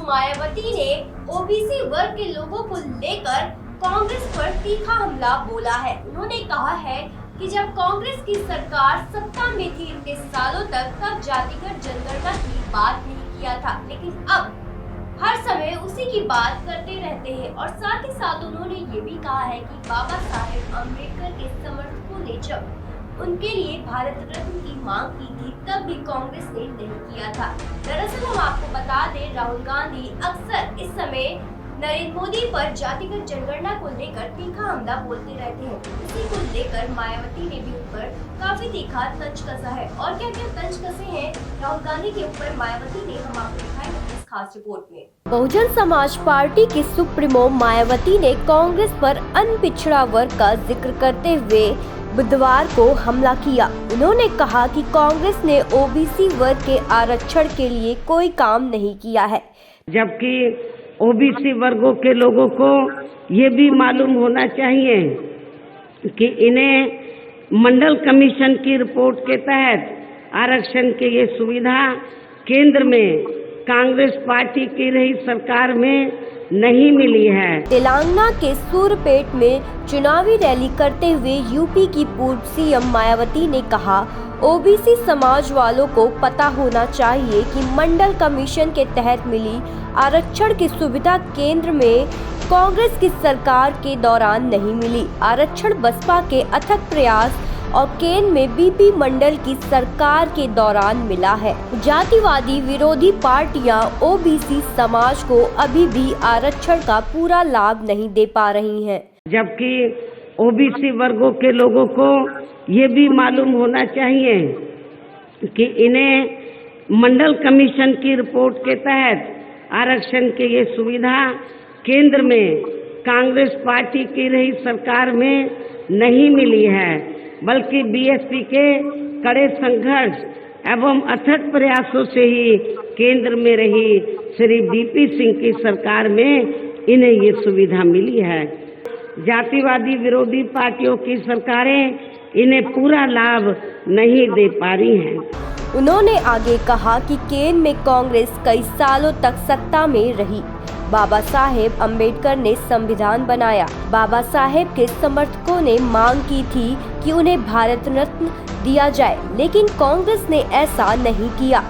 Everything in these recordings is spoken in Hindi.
मायावती ने ओबीसी वर्ग के लोगों को लेकर कांग्रेस पर तीखा हमला बोला है। उन्होंने कहा है कि जब कांग्रेस की सरकार सत्ता में थी इतने सालों तब जातिगत जनगणना की बात नहीं किया था, लेकिन अब हर समय उसी की बात करते रहते हैं। और साथ ही साथ उन्होंने ये भी कहा है कि बाबा साहेब अम्बेडकर के समर्थकों ने जब उनके लिए भारत रत्न की मांग की थी तब भी कांग्रेस ने नहीं किया था। दरअसल हम आपको बता दें, राहुल गांधी अक्सर इस समय नरेंद्र मोदी पर जातिगत जनगणना को लेकर तीखा हमला बोलते रहते हैं। इसी को लेकर मायावती ने भी उन पर काफी तीखा तंज कसा है। और क्या क्या तंज कसे हैं राहुल गांधी के ऊपर मायावती ने, हम आपको दिखाएंगे इस खास रिपोर्ट में। बहुजन समाज पार्टी की सुप्रीमो मायावती ने कांग्रेस पर अनपिछड़ा वर्ग का जिक्र करते हुए बुधवार को हमला किया। उन्होंने कहा कि कांग्रेस ने ओबीसी वर्ग के आरक्षण के लिए कोई काम नहीं किया है, जबकि ओबीसी वर्गों के लोगों को ये भी मालूम होना चाहिए कि इन्हें मंडल कमीशन की रिपोर्ट के तहत आरक्षण की ये सुविधा केंद्र में कांग्रेस पार्टी की रही सरकार में नहीं मिली है। तेलंगाना के सूरपेट में चुनावी रैली करते हुए यूपी की पूर्व सीएम मायावती ने कहा, ओबीसी समाज वालों को पता होना चाहिए कि मंडल कमीशन के तहत मिली आरक्षण की सुविधा केंद्र में कांग्रेस की सरकार के दौरान नहीं मिली। आरक्षण बसपा के अथक प्रयास और केंद्र में बीपी मंडल की सरकार के दौरान मिला है। जातिवादी विरोधी पार्टियां ओबीसी समाज को अभी भी आरक्षण का पूरा लाभ नहीं दे पा रही हैं। जबकि ओबीसी वर्गों के लोगों को ये भी मालूम होना चाहिए कि इन्हें मंडल कमीशन की रिपोर्ट के तहत आरक्षण की ये सुविधा केंद्र में कांग्रेस पार्टी की रही सरकार में नहीं मिली है, बल्कि बीएसपी के कड़े संघर्ष एवं अथक प्रयासों से ही केंद्र में रही श्री बीपी सिंह की सरकार में इन्हें ये सुविधा मिली है। जातिवादी विरोधी पार्टियों की सरकारें इन्हें पूरा लाभ नहीं दे पा रही हैं। उन्होंने आगे कहा कि केंद्र में कांग्रेस कई सालों तक सत्ता में रही। बाबा साहेब अम्बेडकर ने संविधान बनाया। बाबा साहेब के समर्थकों ने मांग की थी कि उन्हें भारत रत्न दिया जाए, लेकिन कांग्रेस ने ऐसा नहीं किया।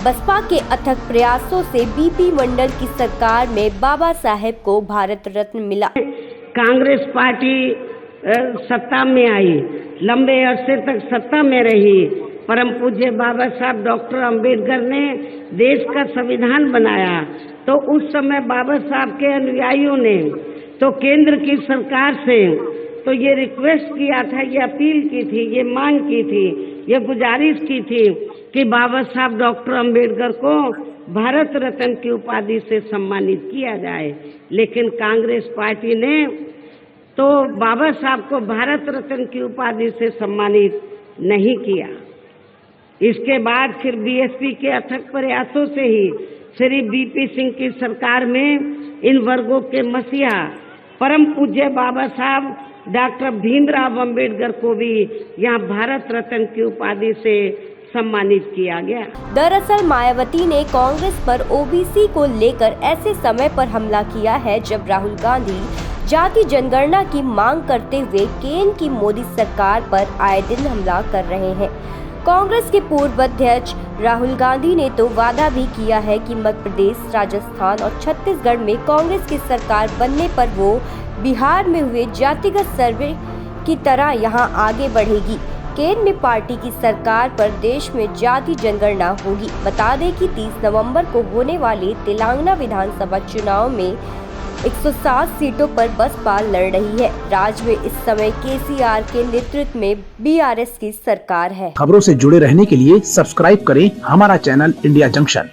बसपा के अथक प्रयासों से बीपी मंडल की सरकार में बाबा साहेब को भारत रत्न मिला। कांग्रेस पार्टी सत्ता में आई, लंबे अरसे तक सत्ता में रही। परम पूज्य बाबा साहब डॉक्टर अम्बेडकर ने देश का संविधान बनाया, तो उस समय बाबा साहब के अनुयायियों ने तो केंद्र की सरकार से तो ये रिक्वेस्ट किया था, ये अपील की थी, ये मांग की थी, ये गुजारिश की थी कि बाबा साहब डॉक्टर अम्बेडकर को भारत रत्न की उपाधि से सम्मानित किया जाए। लेकिन कांग्रेस पार्टी ने तो बाबा साहब को भारत रत्न की उपाधि से सम्मानित नहीं किया। इसके बाद फिर बीएसपी के अथक प्रयासों से ही श्री बीपी सिंह की सरकार में इन वर्गों के मसीहा परम पूज्य बाबा साहब डॉक्टर भीमराव अम्बेडकर को भी यहाँ भारत रत्न की उपाधि से सम्मानित किया गया। दरअसल मायावती ने कांग्रेस पर ओबीसी को लेकर ऐसे समय पर हमला किया है जब राहुल गांधी जाति जनगणना की मांग करते हुए केंद्र की मोदी सरकार पर आए दिन हमला कर रहे हैं। कांग्रेस के पूर्व अध्यक्ष राहुल गांधी ने तो वादा भी किया है कि मध्य प्रदेश, राजस्थान और छत्तीसगढ़ में कांग्रेस की सरकार बनने पर वो बिहार में हुए जातिगत सर्वे की तरह यहां आगे बढ़ेगी। केंद्र में पार्टी की सरकार पर देश में जाति जनगणना होगी। बता दें कि 30 नवंबर को होने वाले तेलंगाना विधानसभा चुनाव में 107 सीटों पर बसपा लड़ रही है। राज्य में इस समय केसीआर के नेतृत्व में बीआरएस की सरकार है। खबरों से जुड़े रहने के लिए सब्सक्राइब करें हमारा चैनल इंडिया जंक्शन।